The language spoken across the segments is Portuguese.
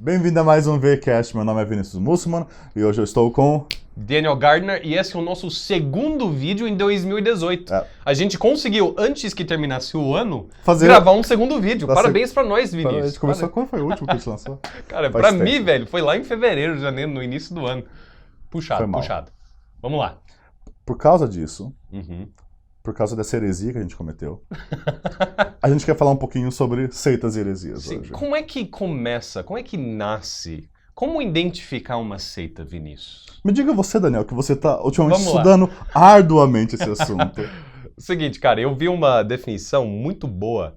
Bem-vindo a mais um VCast, meu nome é Vinícius Mussman e hoje eu estou com... Daniel Gardner, e esse é o nosso segundo vídeo em 2018. A gente conseguiu, antes que terminasse o ano, gravar um segundo vídeo. Parabéns pra nós, Vinícius. A gente começou, quando foi o último que a gente lançou? Cara, pra mim, velho, foi lá em fevereiro, janeiro, no início do ano. Puxado. Vamos lá. Por causa disso, por causa dessa heresia que a gente cometeu, a gente quer falar um pouquinho sobre seitas e heresias hoje. Como é que começa, como é que nasce, como identificar uma seita, Vinícius? Me diga você, Daniel, que você está ultimamente estudando arduamente esse assunto. Seguinte, cara, eu vi uma definição muito boa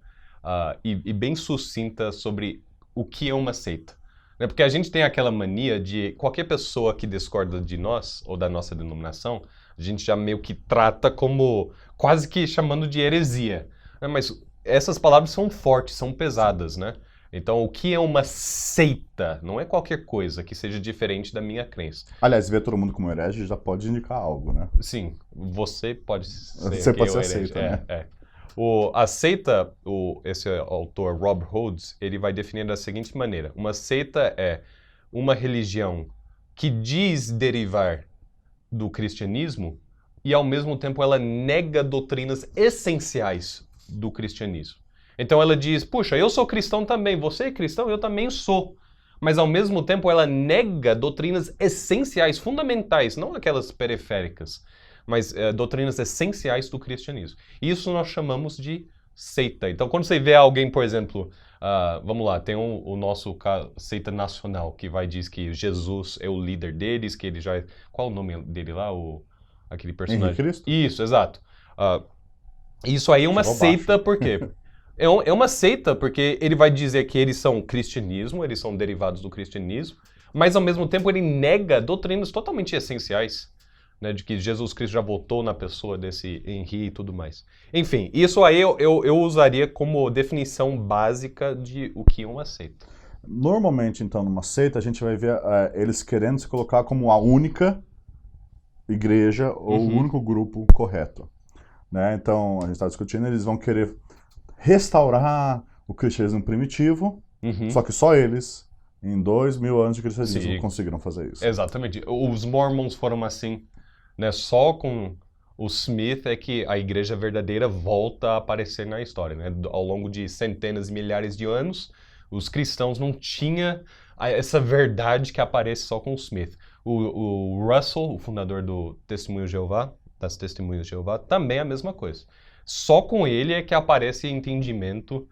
e bem sucinta sobre o que é uma seita. Né? Porque a gente tem aquela mania de qualquer pessoa que discorda de nós ou da nossa denominação, a gente já meio que trata como quase que chamando de heresia. Né? Mas essas palavras são fortes, são pesadas, né? Então, o que é uma seita? Não é qualquer coisa que seja diferente da minha crença. Aliás, ver todo mundo como herege já pode indicar algo, né? Sim, você pode ser. Você pode ser a seita, né? A seita, esse autor, Rob Rhodes, ele vai definir da seguinte maneira. Uma seita é uma religião que diz derivar do cristianismo e, ao mesmo tempo, ela nega doutrinas essenciais do cristianismo. Então ela diz, puxa, eu sou cristão também, você é cristão, eu também sou. Mas ao mesmo tempo ela nega doutrinas essenciais, fundamentais, não aquelas periféricas, mas doutrinas essenciais do cristianismo. Isso nós chamamos de seita. Então quando você vê alguém, por exemplo, vamos lá, tem o nosso seita nacional, que vai dizer que Jesus é o líder deles, que ele já é... Qual o nome dele lá? Aquele personagem? Henrique Cristo? Isso, exato. Isso aí é uma seita, por quê? É uma seita porque ele vai dizer que eles são cristianismo, eles são derivados do cristianismo, mas ao mesmo tempo ele nega doutrinas totalmente essenciais, né, de que Jesus Cristo já voltou na pessoa desse Henri e tudo mais. Enfim, isso aí eu usaria como definição básica de o que é uma seita. Normalmente, então, numa seita, a gente vai ver eles querendo se colocar como a única igreja ou o único grupo correto. Né? Então, a gente está discutindo, eles vão querer restaurar o cristianismo primitivo, só que só eles, em 2000 anos de cristianismo, conseguiram fazer isso. Exatamente. Os Mormons foram assim, né? Só com o Smith é que a igreja verdadeira volta a aparecer na história, né? Ao longo de centenas e milhares de anos, os cristãos não tinham essa verdade que aparece só com o Smith. O Russell, o fundador do Testemunho de Jeová, das Testemunhas de Jeová, também é a mesma coisa. Só com ele é que aparece entendimento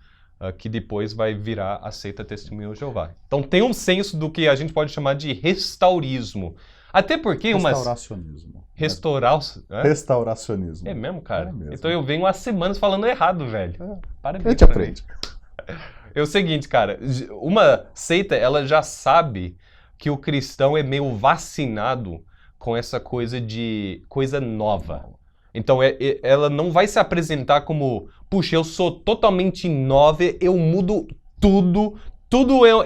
que depois vai virar a seita Testemunho de Jeová. Então tem um senso do que a gente pode chamar de restaurismo. Até porque Restauracionismo. Restauracionismo. É mesmo, cara? É mesmo. Então eu venho há semanas falando errado, velho. Parabéns. A gente aprende. É o seguinte, cara. Uma seita, ela já sabe que o cristão é meio vacinado com essa coisa de coisa nova. Então, ela não vai se apresentar como, puxa, eu sou totalmente nova, eu mudo tudo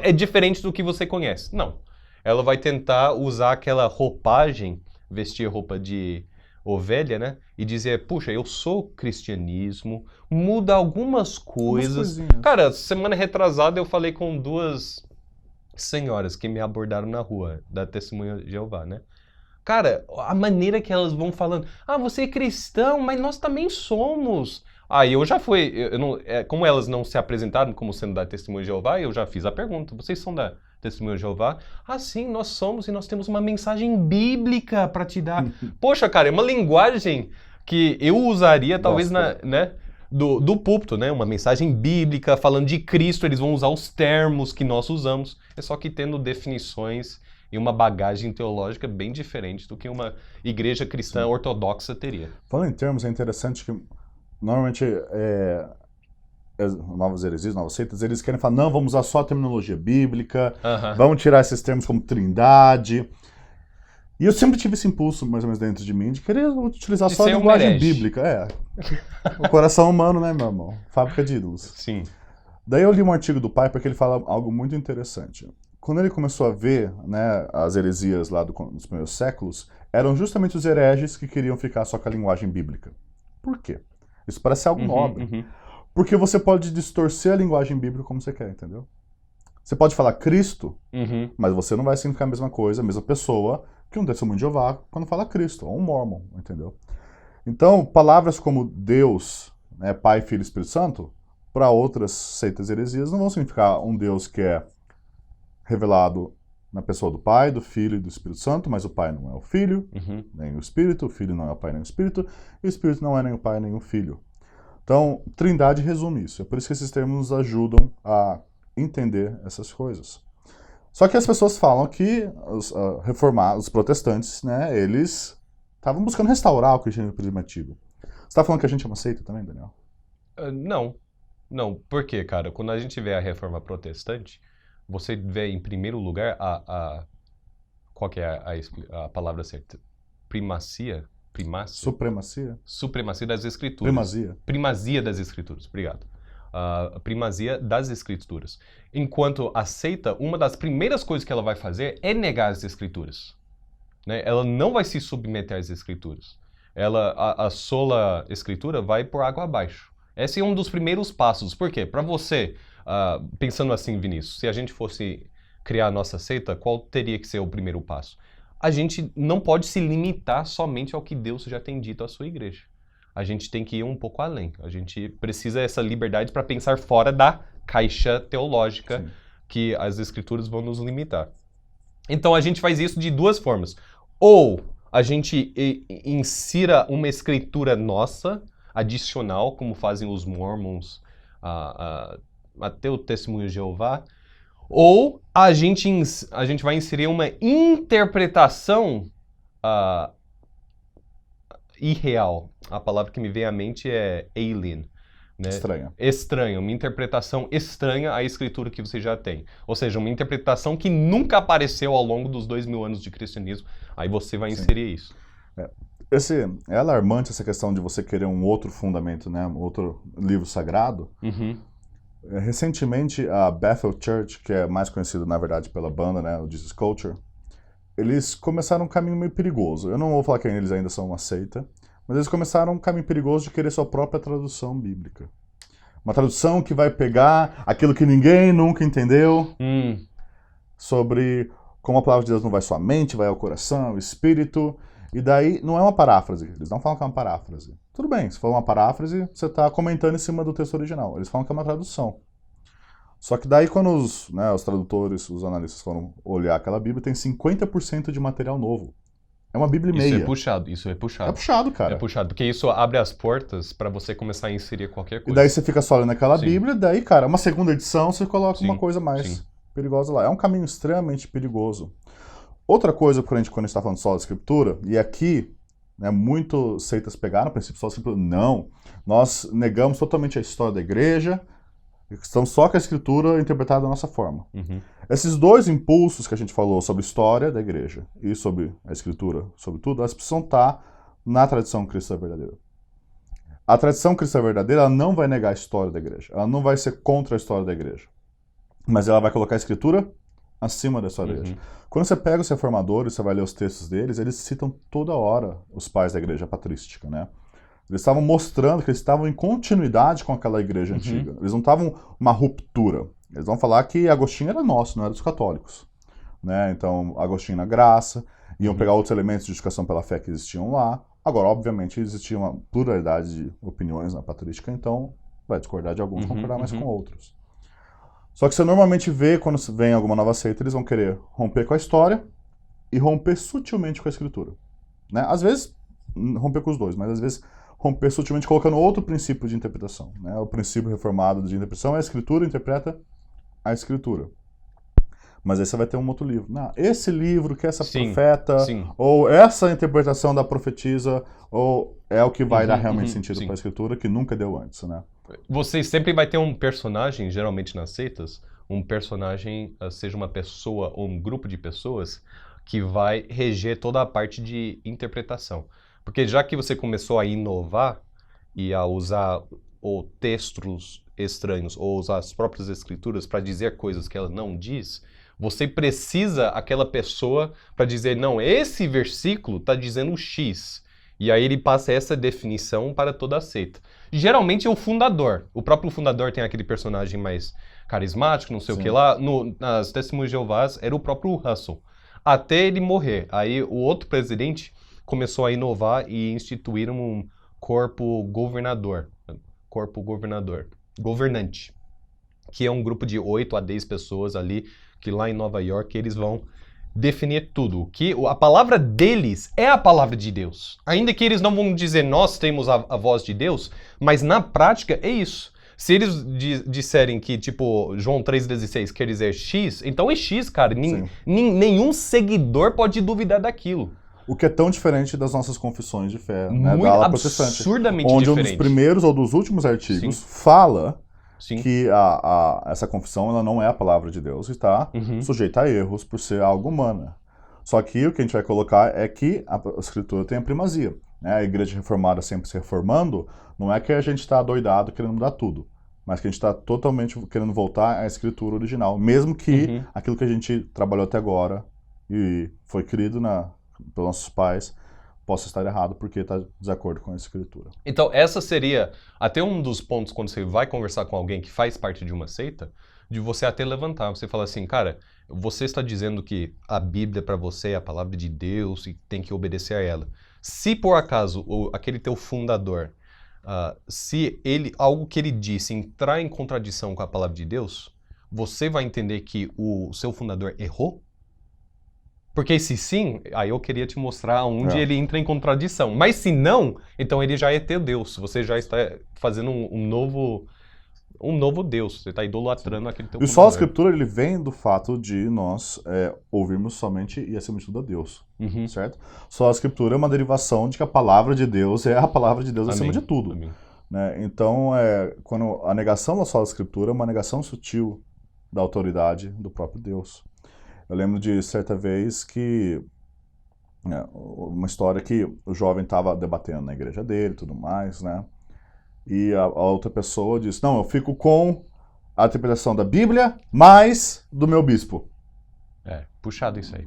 é diferente do que você conhece. Não. Ela vai tentar usar aquela roupagem, vestir roupa de ovelha, né? E dizer, puxa, eu sou cristianismo, muda algumas coisas. Cara, semana retrasada eu falei com duas senhoras que me abordaram na rua, da Testemunha de Jeová, né? Cara, a maneira que elas vão falando, você é cristão, mas nós também somos. Eu já fui, como elas não se apresentaram como sendo da Testemunha de Jeová, eu já fiz a pergunta, vocês são da Testemunha de Jeová? Sim, nós somos e nós temos uma mensagem bíblica para te dar. Poxa, cara, é uma linguagem que eu usaria talvez do púlpito, né? Uma mensagem bíblica, falando de Cristo, eles vão usar os termos que nós usamos, é só que tendo definições e uma bagagem teológica bem diferente do que uma igreja cristã ortodoxa teria. Falando em termos, é interessante que normalmente novas heresias, novas seitas, eles querem falar, não, vamos usar só a terminologia bíblica, vamos tirar esses termos como trindade. E eu sempre tive esse impulso, mais ou menos, dentro de mim, de querer utilizar só a linguagem bíblica. O coração humano, né, meu irmão? Fábrica de ídolos. Sim. Daí eu li um artigo do Piper que ele fala algo muito interessante. Quando ele começou a ver, né, as heresias lá dos primeiros séculos, eram justamente os hereges que queriam ficar só com a linguagem bíblica. Por quê? Isso parece algo nobre. Porque você pode distorcer a linguagem bíblica como você quer, entendeu? Você pode falar Cristo, Uhum. mas você não vai significar a mesma coisa, a mesma pessoa que um testemunho de Jeová quando fala Cristo, ou um Mormon, entendeu? Então, palavras como Deus, né, Pai, Filho e Espírito Santo, para outras seitas e heresias não vão significar um Deus que é revelado na pessoa do Pai, do Filho e do Espírito Santo, mas o Pai não é o Filho, Uhum. nem o Espírito, o Filho não é o Pai nem o Espírito, e o Espírito não é nem o Pai nem o Filho. Então, Trindade resume isso. É por isso que esses termos nos ajudam a entender essas coisas. Só que as pessoas falam que os protestantes, né, eles estavam buscando restaurar o cristianismo primitivo. Você está falando que a gente é uma seita também, Daniel? Não. Não. Por quê, cara? Quando a gente vê a reforma protestante, você vê em primeiro lugar qual que é a palavra certa? Primacia? Primácia? Supremacia? Supremacia das escrituras. Primazia? Primazia das escrituras, obrigado. A primazia das escrituras. Enquanto a seita, uma das primeiras coisas que ela vai fazer é negar as escrituras. Né? Ela não vai se submeter às escrituras. A sola escritura vai por água abaixo. Esse é um dos primeiros passos. Por quê? Para você, pensando assim, Vinícius, se a gente fosse criar a nossa seita, qual teria que ser o primeiro passo? A gente não pode se limitar somente ao que Deus já tem dito à sua igreja. A gente tem que ir um pouco além. A gente precisa dessa liberdade para pensar fora da caixa teológica Sim. que as escrituras vão nos limitar. Então a gente faz isso de duas formas. Ou a gente insira uma escritura nossa, adicional, como fazem os Mormons, até o Testemunho de Jeová, ou a gente vai inserir uma interpretação irreal. A palavra que me vem à mente é alien. Né? Estranha, uma interpretação estranha à escritura que você já tem. Ou seja, uma interpretação que nunca apareceu ao longo dos 2000 anos de cristianismo. Aí você vai inserir isso. É alarmante essa questão de você querer um outro fundamento, né? Um outro livro sagrado. Uhum. Recentemente, a Bethel Church, que é mais conhecida, na verdade, pela banda, né? O Jesus Culture, eles começaram um caminho meio perigoso. Eu não vou falar que eles ainda são uma seita, mas eles começaram um caminho perigoso de querer sua própria tradução bíblica. Uma tradução que vai pegar aquilo que ninguém nunca entendeu, sobre como a palavra de Deus não vai só à mente, vai ao coração, ao espírito, e daí não é uma paráfrase. Eles não falam que é uma paráfrase. Tudo bem, se for uma paráfrase, você está comentando em cima do texto original. Eles falam que é uma tradução. Só que daí quando os tradutores, os analistas foram olhar aquela Bíblia, tem 50% de material novo. É uma Bíblia e meia. Isso é puxado. É puxado, cara. É puxado, porque isso abre as portas para você começar a inserir qualquer coisa. E daí você fica só lendo aquela Sim. Bíblia, daí, cara, uma segunda edição você coloca Sim, uma coisa mais sim. perigosa lá. É um caminho extremamente perigoso. Outra coisa, quando a gente está falando só da Escritura, e aqui, né, muitos seitas pegaram o princípio só da Escritura. Não, nós negamos totalmente a história da igreja, estamos só com a Escritura interpretada da nossa forma. Uhum. Esses dois impulsos que a gente falou sobre a história da igreja e sobre a Escritura, sobre tudo, elas precisam estar na tradição cristã verdadeira. A tradição cristã verdadeira, ela não vai negar a história da igreja, ela não vai ser contra a história da igreja, mas ela vai colocar a Escritura acima da história da igreja. Quando você pega os reformadores, você vai ler os textos deles, eles citam toda hora os pais da igreja patrística, né? Eles estavam mostrando que eles estavam em continuidade com aquela igreja antiga. Eles não estavam uma ruptura. Eles vão falar que Agostinho era nosso, não era dos católicos. Né? Então, Agostinho na graça, iam pegar outros elementos de justificação pela fé que existiam lá. Agora, obviamente, existia uma pluralidade de opiniões na patrística, então vai discordar de alguns, concordar mais com outros. Só que você normalmente vê, quando vem alguma nova seita, eles vão querer romper com a história e romper sutilmente com a escritura. Né? Às vezes, romper com os dois, mas às vezes romper sutilmente colocando outro princípio de interpretação. Né? O princípio reformado de interpretação é a escritura interpreta a escritura. Mas aí você vai ter um outro livro. Não, esse livro que essa profeta, ou essa interpretação da profetisa, ou é o que vai dar realmente sentido para a escritura, que nunca deu antes, né? Você sempre vai ter um personagem, geralmente nas seitas, um personagem, seja uma pessoa ou um grupo de pessoas, que vai reger toda a parte de interpretação. Porque já que você começou a inovar e a usar ou textos estranhos ou usar as próprias escrituras para dizer coisas que ela não diz, você precisa aquela pessoa para dizer, não, esse versículo está dizendo X. E aí ele passa essa definição para toda a seita. Geralmente é o fundador. O próprio fundador tem aquele personagem mais carismático, não sei o que lá. Nas Testemunhas de Jeová era o próprio Russell. Até ele morrer. Aí o outro presidente começou a inovar e instituir um corpo governador. Governante. Que é um grupo de 8 a 10 pessoas ali, que lá em Nova York eles vão definir tudo. Que a palavra deles é a palavra de Deus. Ainda que eles não vão dizer nós temos a voz de Deus, mas na prática é isso. Se eles disserem que, tipo, João 3,16 quer dizer X, então é X, cara. Nenhum seguidor pode duvidar daquilo. O que é tão diferente das nossas confissões de fé, né, Muito da ala protestante. absurdamente onde diferente. um dos primeiros ou dos últimos artigos fala Sim. que essa confissão ela não é a palavra de Deus e está sujeita a erros por ser algo humana. Só que o que a gente vai colocar é que a Escritura tem a primazia. Né? A Igreja Reformada sempre se reformando, não é que a gente está adoidado querendo mudar tudo, mas que a gente está totalmente querendo voltar à Escritura original, mesmo que aquilo que a gente trabalhou até agora e foi criado pelos nossos pais possa estar errado porque está de desacordo com a Escritura. Então, essa seria até um dos pontos quando você vai conversar com alguém que faz parte de uma seita, de você até levantar. Você fala assim, cara, você está dizendo que a Bíblia para você é a palavra de Deus e tem que obedecer a ela. Se por acaso aquele teu fundador, se algo que ele disse entrar em contradição com a palavra de Deus, você vai entender que o seu fundador errou? Porque se sim, aí eu queria te mostrar onde ele entra em contradição. Mas se não, então ele já é teu Deus. Você já está fazendo um novo Deus. Você está idolatrando aquele teu E só a Escritura ele vem do fato de nós ouvirmos somente e acima de tudo a Deus. Certo? Só a Escritura é uma derivação de que a palavra de Deus é a palavra de Deus acima de tudo. Né? Então, quando a negação da só da Escritura é uma negação sutil da autoridade do próprio Deus. Eu lembro de certa vez que uma história que o jovem estava debatendo na igreja dele e tudo mais, né? E a outra pessoa disse, não, eu fico com a interpretação da Bíblia mais do meu bispo. Puxado isso aí.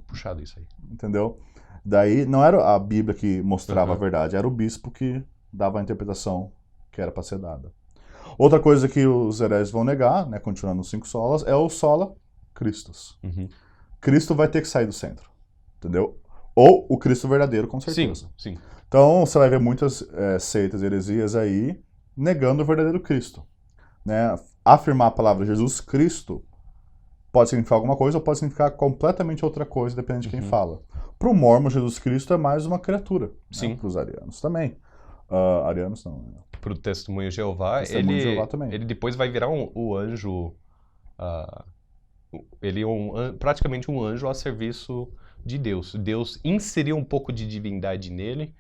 Entendeu? Daí não era a Bíblia que mostrava a verdade, era o bispo que dava a interpretação que era para ser dada. Outra coisa que os hereges vão negar, né, continuando os 5 solas, é o sola Christus. Cristo vai ter que sair do centro, entendeu? Ou o Cristo verdadeiro, com certeza. Sim. Então, você vai ver muitas seitas e heresias aí negando o verdadeiro Cristo. Né? Afirmar a palavra Jesus Cristo pode significar alguma coisa ou pode significar completamente outra coisa, dependendo de quem fala. Para o mormon, Jesus Cristo é mais uma criatura. Sim. Né? Para os arianos também. Arianos não. Né? Para o Testemunho de Jeová, ele depois vai virar o anjo... ele é praticamente um anjo a serviço de Deus. Deus inseriu um pouco de divindade nele,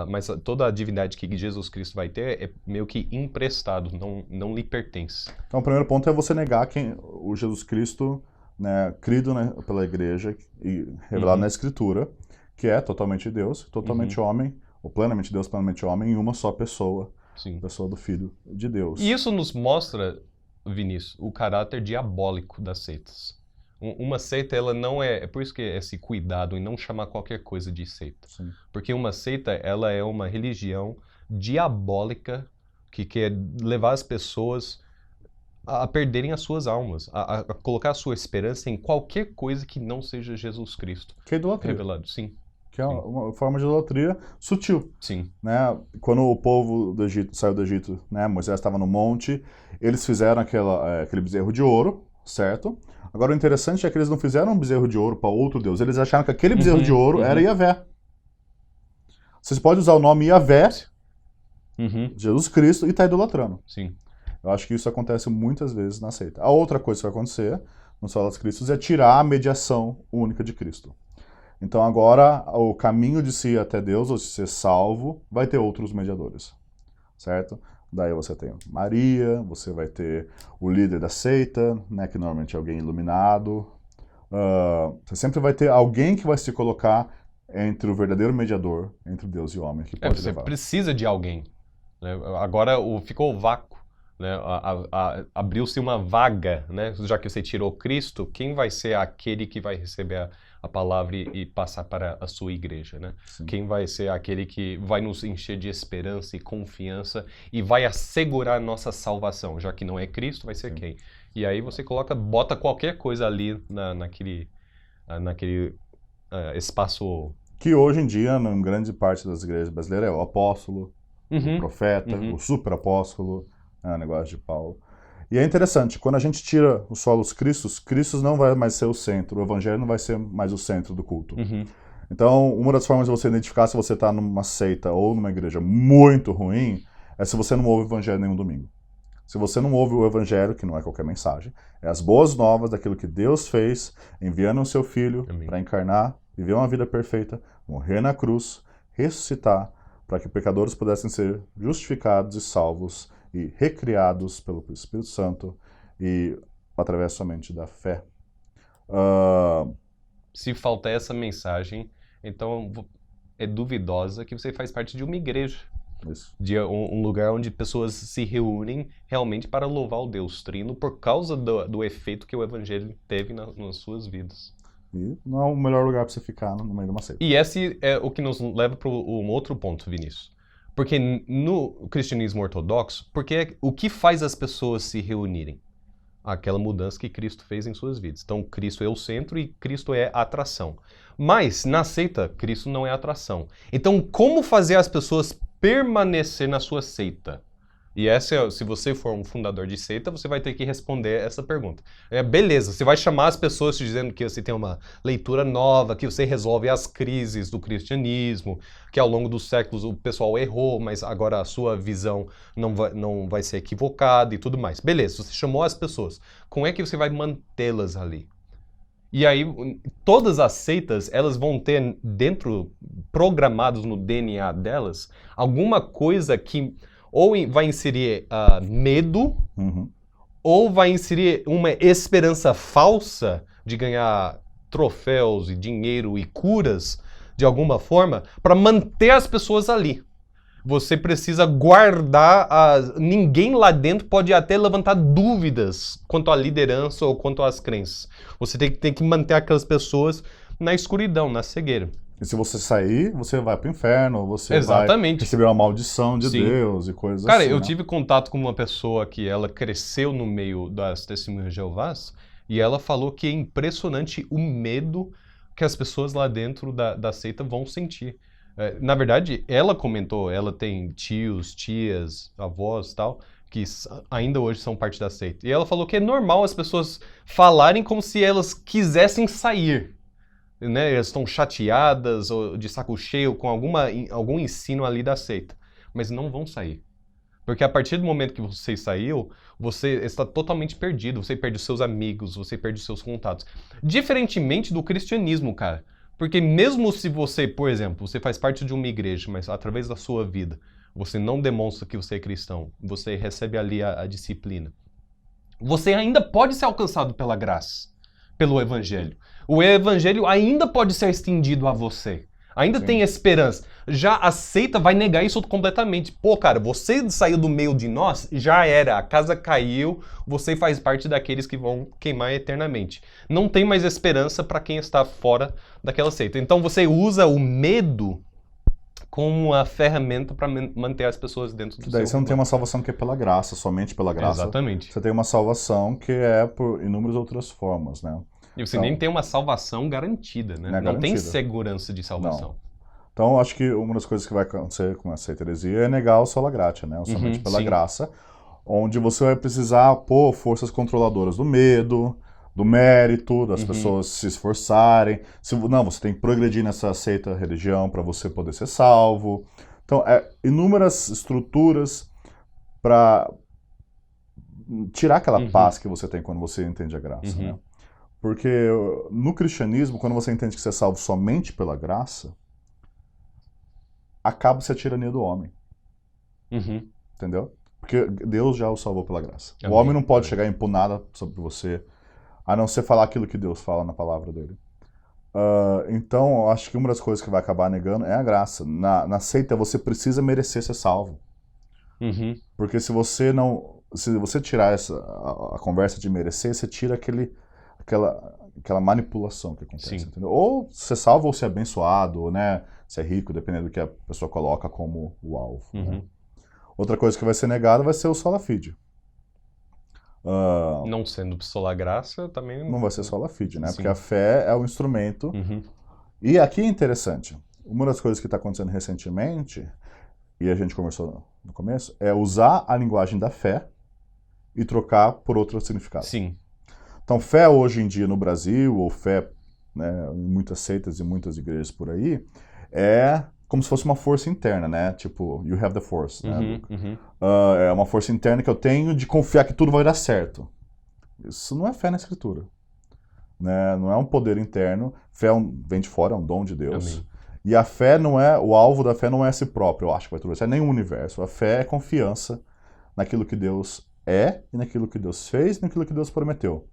mas toda a divindade que Jesus Cristo vai ter é meio que emprestado, não lhe pertence. Então o primeiro ponto é você negar o Jesus Cristo, né, crido, né, pela igreja e revelado na Escritura, que é totalmente Deus, totalmente homem, ou plenamente Deus, plenamente homem, em uma só pessoa, pessoa do Filho de Deus. E isso nos mostra, Vinícius, o caráter diabólico das seitas. Uma seita, ela não é por isso que é esse cuidado em não chamar qualquer coisa de seita. Sim. Porque uma seita, ela é uma religião diabólica que quer levar as pessoas a perderem as suas almas, a colocar a sua esperança em qualquer coisa que não seja Jesus Cristo. Que é idolatria. Revelado, sim. Que é uma forma de idolatria sutil. Sim. Né? Quando o povo do Egito saiu do Egito, né? Moisés estava no monte, eles fizeram aquele bezerro de ouro, certo? Agora o interessante é que eles não fizeram um bezerro de ouro para outro Deus, eles acharam que aquele bezerro de ouro era Yahvé. Vocês podem usar o nome Yahvé, Jesus Cristo, e está idolatrando. Sim. Eu acho que isso acontece muitas vezes na seita. A outra coisa que vai acontecer no Sola Christus é tirar a mediação única de Cristo. Então agora o caminho de se ir até Deus, ou de ser salvo, vai ter outros mediadores, certo? Daí você tem Maria, você vai ter o líder da seita, né, que normalmente é alguém iluminado. Você sempre vai ter alguém que vai se colocar entre o verdadeiro mediador, entre Deus e o homem, que pode você levar. Precisa de alguém. Né? Agora ficou o vácuo né? Abriu-se uma vaga, né? Já que você tirou Cristo, quem vai ser aquele que vai receber a palavra e passar para a sua igreja, né? Sim. Quem vai ser aquele que vai nos encher de esperança e confiança e vai assegurar a nossa salvação, já que não é Cristo, vai ser quem? E aí você bota qualquer coisa ali naquele espaço. Que hoje em dia, em grande parte das igrejas brasileiras, é o apóstolo, o profeta, o superapóstolo, o negócio de Paulo. E é interessante, quando a gente tira os solos Cristos, Cristo não vai mais ser o centro, o evangelho não vai ser mais o centro do culto. Então, uma das formas de você identificar se você está numa seita ou numa igreja muito ruim é se você não ouve o evangelho nenhum domingo. Se você não ouve o evangelho, que não é qualquer mensagem, é as boas novas daquilo que Deus fez, enviando o seu Filho para encarnar, viver uma vida perfeita, morrer na cruz, ressuscitar, para que pecadores pudessem ser justificados e salvos e recriados pelo Espírito Santo e através somente da fé. Se faltar essa mensagem, então é duvidosa que você faz parte de uma igreja. Isso. De um lugar onde pessoas se reúnem realmente para louvar o Deus Trino por causa do efeito que o Evangelho teve nas suas vidas. E não é o melhor lugar para você ficar no meio de uma seita. E esse é o que nos leva para um outro ponto, Vinícius. Porque no cristianismo ortodoxo, o que faz as pessoas se reunirem? Aquela mudança que Cristo fez em suas vidas. Então, Cristo é o centro e Cristo é a atração. Mas, na seita, Cristo não é a atração. Então, como fazer as pessoas permanecer na sua seita? E se você for um fundador de seita, você vai ter que responder essa pergunta. Beleza, você vai chamar as pessoas dizendo que você tem uma leitura nova, que você resolve as crises do cristianismo, que ao longo dos séculos o pessoal errou, mas agora a sua visão não vai ser equivocada e tudo mais. Beleza, você chamou as pessoas. Como é que você vai mantê-las ali? E aí, todas as seitas, elas vão ter programados no DNA delas, alguma coisa que ou vai inserir medo, ou vai inserir uma esperança falsa de ganhar troféus e dinheiro e curas, de alguma forma, para manter as pessoas ali. Você precisa guardar, ninguém lá dentro pode até levantar dúvidas quanto à liderança ou quanto às crenças. Você tem que manter aquelas pessoas na escuridão, na cegueira. E se você sair, você vai pro inferno, você Exatamente. vai receber uma maldição de Deus e coisas Cara, assim. eu tive contato com uma pessoa que ela cresceu no meio das Testemunhas de Jeovás e ela falou que é impressionante o medo que as pessoas lá dentro da seita vão sentir. Na verdade, ela comentou, ela tem tios, tias, avós e tal, que ainda hoje são parte da seita. E ela falou que é normal as pessoas falarem como se elas quisessem sair. Né, elas estão chateadas ou de saco cheio com algum ensino ali da seita, mas não vão sair. Porque a partir do momento que você saiu, você está totalmente perdido, você perde os seus amigos, você perde os seus contatos. Diferentemente do cristianismo, cara. Porque mesmo se você, por exemplo, você faz parte de uma igreja, mas através da sua vida, você não demonstra que você é cristão, você recebe ali a disciplina, você ainda pode ser alcançado pela graça, pelo evangelho. O evangelho ainda pode ser estendido a você. Ainda tem esperança. Já a seita vai negar isso completamente. Pô, cara, você saiu do meio de nós, já era. A casa caiu, você faz parte daqueles que vão queimar eternamente. Não tem mais esperança para quem está fora daquela seita. Então você usa o medo como uma ferramenta para manter as pessoas dentro do seu. Daí você não tem uma salvação que é pela graça, somente pela graça. Exatamente. Você tem uma salvação que é por inúmeras outras formas, né? E você nem tem uma salvação garantida, né? Não tem segurança de salvação. Não. Então, acho que uma das coisas que vai acontecer com essa heresia é negar o sola gratia, né? O somente pela graça, onde você vai precisar pôr forças controladoras do medo, do mérito, das pessoas se esforçarem. Você tem que progredir nessa seita religião para você poder ser salvo. Então, inúmeras estruturas para tirar aquela paz que você tem quando você entende a graça, né? Porque no cristianismo, quando você entende que você é salvo somente pela graça, acaba-se a tirania do homem. Entendeu? Porque Deus já o salvou pela graça. Amém. O homem não pode chegar a impor nada sobre você, a não ser falar aquilo que Deus fala na palavra dele. Então, eu acho que uma das coisas que vai acabar negando é a graça. Na seita, você precisa merecer ser salvo. Porque se você não se você tirar a conversa de merecer, você tira aquela manipulação que acontece, Sim. entendeu? Ou você salva ou você é abençoado, né? Você é rico, dependendo do que a pessoa coloca como o alvo. Né? Outra coisa que vai ser negada vai ser o sola fide. Não sendo sola graça, também... Não vai ser sola fide, né? Sim. Porque a fé é o instrumento. E aqui é interessante. Uma das coisas que está acontecendo recentemente, e a gente conversou no começo, é usar a linguagem da fé e trocar por outro significado. Sim. Então, fé hoje em dia no Brasil, ou fé, né, em muitas seitas e muitas igrejas por aí, é como se fosse uma força interna, né? Tipo, you have the force, né? É uma força interna que eu tenho de confiar que tudo vai dar certo. Isso não é fé na Escritura. Né? Não é um poder interno. Fé vem de fora, é um dom de Deus. Amém. E a fé não é, o alvo da fé não é si próprio, eu acho que vai tudo isso, é nem o universo. A fé é confiança naquilo que Deus é, e naquilo que Deus fez, e naquilo que Deus prometeu.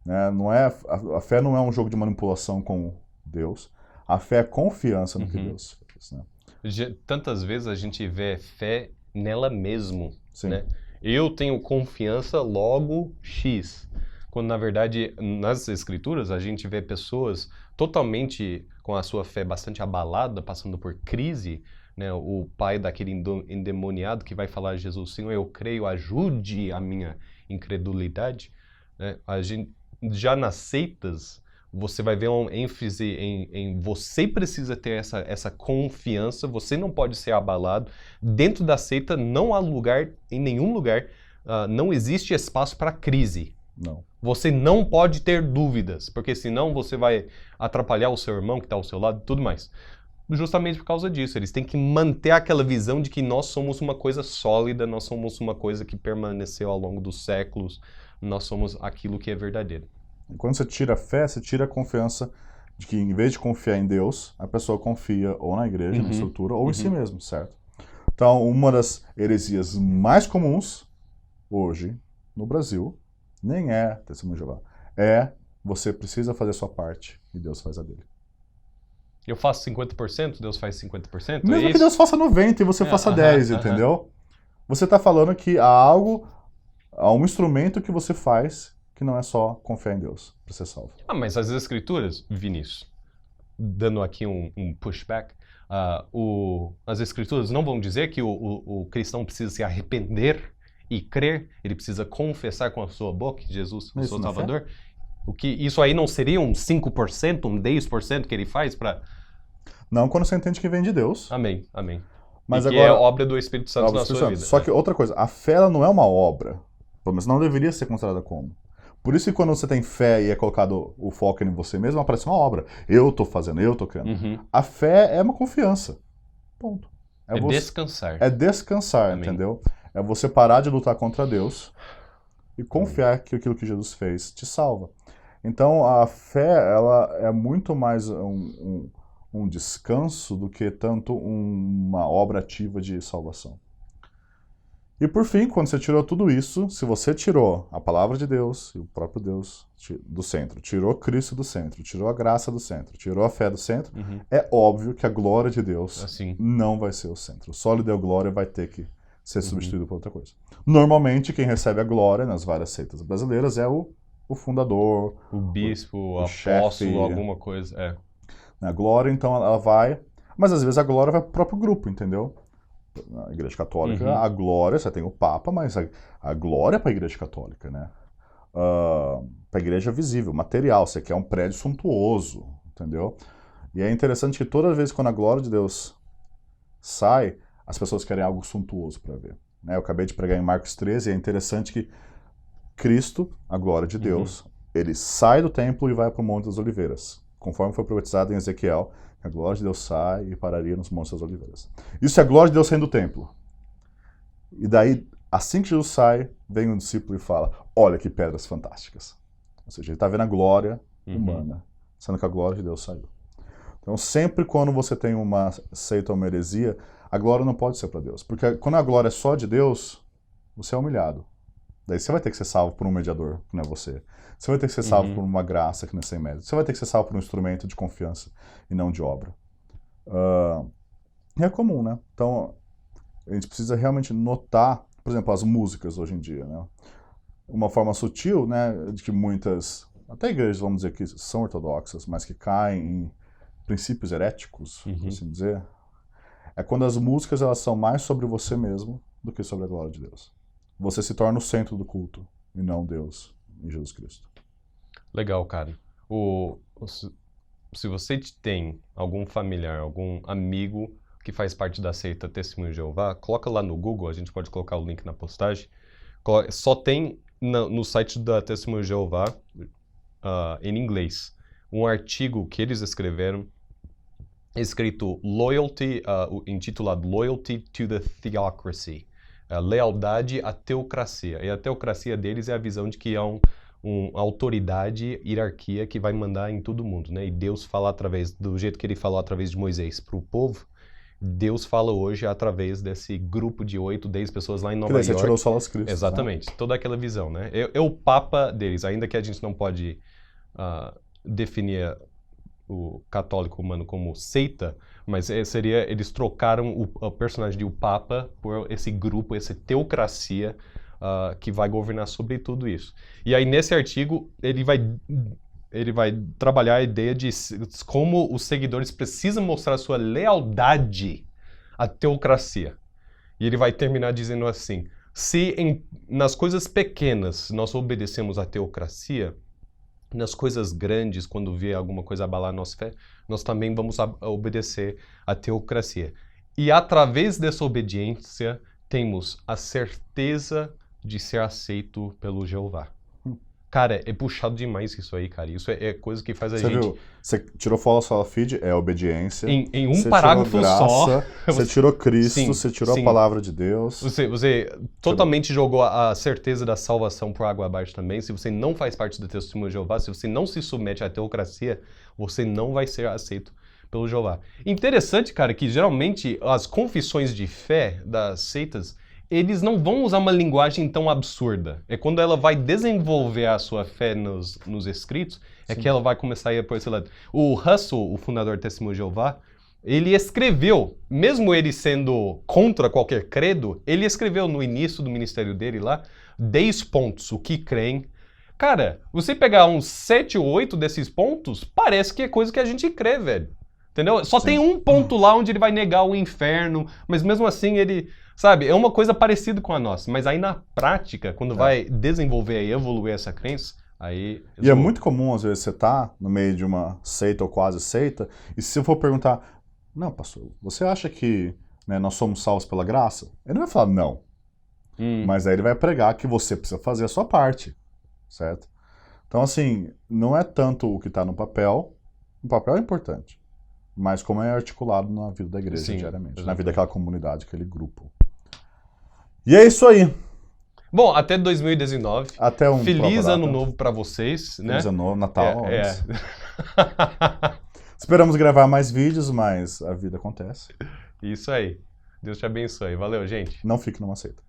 Né? Não é, a fé não é um jogo de manipulação com Deus. A fé é confiança no que Deus fez. Né? Tantas vezes a gente vê fé nela mesmo. Sim. Né? Eu tenho confiança, logo X. Quando, na verdade, nas escrituras, a gente vê pessoas totalmente com a sua fé bastante abalada, passando por crise. Né? O pai daquele endemoniado que vai falar a Jesus, Senhor, eu creio, ajude a minha incredulidade. Né? Já nas seitas, você vai ver um ênfase em você precisa ter essa confiança, você não pode ser abalado. Dentro da seita não há lugar, em nenhum lugar, não existe espaço para crise. Não. Você não pode ter dúvidas, porque senão você vai atrapalhar o seu irmão que está ao seu lado e tudo mais. Justamente por causa disso, eles têm que manter aquela visão de que nós somos uma coisa sólida, nós somos uma coisa que permaneceu ao longo dos séculos, nós somos aquilo que é verdadeiro. E quando você tira a fé, você tira a confiança de que, em vez de confiar em Deus, a pessoa confia ou na igreja, na estrutura, ou em si mesmo, certo? Então, uma das heresias mais comuns hoje no Brasil nem é testemunho de Jeová. É você precisa fazer a sua parte e Deus faz a dele. Eu faço 50%, Deus faz 50%? Mesmo que Deus faça 90% e você faça 10%, entendeu? Você está falando que há um instrumento que você faz que não é só confiar em Deus para ser salvo. Mas as escrituras, Vinícius, dando aqui um pushback, as escrituras não vão dizer que o cristão precisa se arrepender e crer, ele precisa confessar com a sua boca que Jesus é o seu Salvador? Isso aí não seria um 5%, um 10% que ele faz para... Não, quando você entende que vem de Deus. Amém, amém. Mas e que agora, é obra do Espírito Santo na sua vida. Só que outra coisa, a fé ela não é uma obra, mas não deveria ser considerada como. Por isso que quando você tem fé e é colocado o foco em você mesmo, aparece uma obra. Eu estou fazendo, eu estou criando. A fé é uma confiança. Ponto. É descansar. É descansar, amém. Entendeu? É você parar de lutar contra Deus e confiar que aquilo que Jesus fez te salva. Então, a fé, ela é muito mais um descanso do que tanto uma obra ativa de salvação. E por fim, quando você tirou tudo isso, se você tirou a palavra de Deus e o próprio Deus do centro, tirou Cristo do centro, tirou a graça do centro, tirou a fé do centro, é óbvio que a glória de Deus não vai ser o centro. O sólido e a glória vai ter que ser substituído por outra coisa. Normalmente, quem recebe a glória nas várias seitas brasileiras é o fundador, o bispo, o apóstolo, chefe, alguma coisa. A glória, então, ela vai... Mas às vezes a glória vai pro próprio grupo, entendeu? Na Igreja Católica, a glória, você tem o Papa, mas a glória é para a Igreja Católica, né? Para a Igreja visível, material, você quer um prédio suntuoso, entendeu? E é interessante que toda vez quando a glória de Deus sai, as pessoas querem algo suntuoso para ver. Né? Eu acabei de pregar em Marcos 13, e é interessante que Cristo, a glória de Deus, ele sai do templo e vai para o Monte das Oliveiras, conforme foi profetizado em Ezequiel, a glória de Deus sai e pararia nos Montes das Oliveiras. Isso é a glória de Deus saindo do templo. E daí, assim que Jesus sai, vem um discípulo e fala, olha que pedras fantásticas. Ou seja, ele está vendo a glória humana, sendo que a glória de Deus saiu. Então, sempre quando você tem uma seita ou uma heresia, a glória não pode ser para Deus. Porque quando a glória é só de Deus, você é humilhado. Daí você vai ter que ser salvo por um mediador, que não é você. Você vai ter que ser salvo por uma graça, que não é sem mérito. Você vai ter que ser salvo por um instrumento de confiança e não de obra. E é comum, né? Então, a gente precisa realmente notar, por exemplo, as músicas hoje em dia, né? Uma forma sutil, né, de que muitas, até igrejas, vamos dizer, que são ortodoxas, mas que caem em princípios heréticos, por assim dizer, é quando as músicas elas são mais sobre você mesmo do que sobre a glória de Deus. Você se torna o centro do culto, e não Deus em Jesus Cristo. Legal, cara. Se você tem algum familiar, algum amigo que faz parte da seita Testemunho de Jeová, coloca lá no Google, a gente pode colocar o link na postagem. Só tem no site da Testemunho de Jeová, em inglês, um artigo que eles escreveram, escrito Loyalty, intitulado Loyalty to the Theocracy, lealdade à teocracia. E a teocracia deles é a visão de que há uma autoridade, hierarquia que vai mandar em todo mundo, né? E Deus fala do jeito que ele falou através de Moisés para o povo, Deus fala hoje através desse grupo de 8, 10 pessoas lá em Nova York. Você tirou só os Cristos. Exatamente, né? Toda aquela visão, né? É o papa deles, ainda que a gente não pode definir o católico humano como seita, mas eles trocaram o personagem de o papa por esse grupo, essa teocracia que vai governar sobre tudo isso. E aí nesse artigo ele vai trabalhar a ideia de como os seguidores precisam mostrar sua lealdade à teocracia. E ele vai terminar dizendo assim: se nas coisas pequenas nós obedecemos à teocracia, nas coisas grandes, quando vê alguma coisa abalar a nossa fé, nós também vamos obedecer à teocracia. E através dessa obediência, temos a certeza de ser aceito pelo Jeová. Cara, é puxado demais isso aí, cara. Isso é coisa que faz a gente... Viu? Você tirou follow só feed, é obediência. Em um parágrafo só... Você tirou Cristo, você tirou a palavra de Deus. Você totalmente jogou a certeza da salvação por água abaixo também. Se você não faz parte do Testemunho de Jeová, se você não se submete à teocracia, você não vai ser aceito pelo Jeová. Interessante, cara, que geralmente as confissões de fé das seitas, eles não vão usar uma linguagem tão absurda. É quando ela vai desenvolver a sua fé nos escritos, que ela vai começar a ir por esse lado. O Russell, o fundador do Testemunho de Jeová, ele escreveu, mesmo ele sendo contra qualquer credo, ele escreveu no início do ministério dele lá, 10 pontos, o que creem. Cara, você pegar uns 7 ou 8 desses pontos, parece que é coisa que a gente crê, velho. Entendeu? Só tem um ponto lá onde ele vai negar o inferno, mas mesmo assim ele... Sabe, é uma coisa parecida com a nossa, mas aí na prática, quando vai desenvolver e evoluir essa crença, aí... E é muito comum, às vezes, você tá no meio de uma seita ou quase seita, e se eu for perguntar, não, pastor, você acha que nós somos salvos pela graça? Ele não vai falar não, mas aí ele vai pregar que você precisa fazer a sua parte, certo? Então, assim, não é tanto o que está no papel é importante, mas como é articulado na vida da igreja diariamente, exatamente. Na vida daquela comunidade, aquele grupo. E é isso aí. Bom, até 2019. Até Feliz ano novo para vocês, né? Feliz ano novo, Natal. Esperamos gravar mais vídeos, mas a vida acontece. Isso aí. Deus te abençoe. Valeu, gente. Não fique numa seita.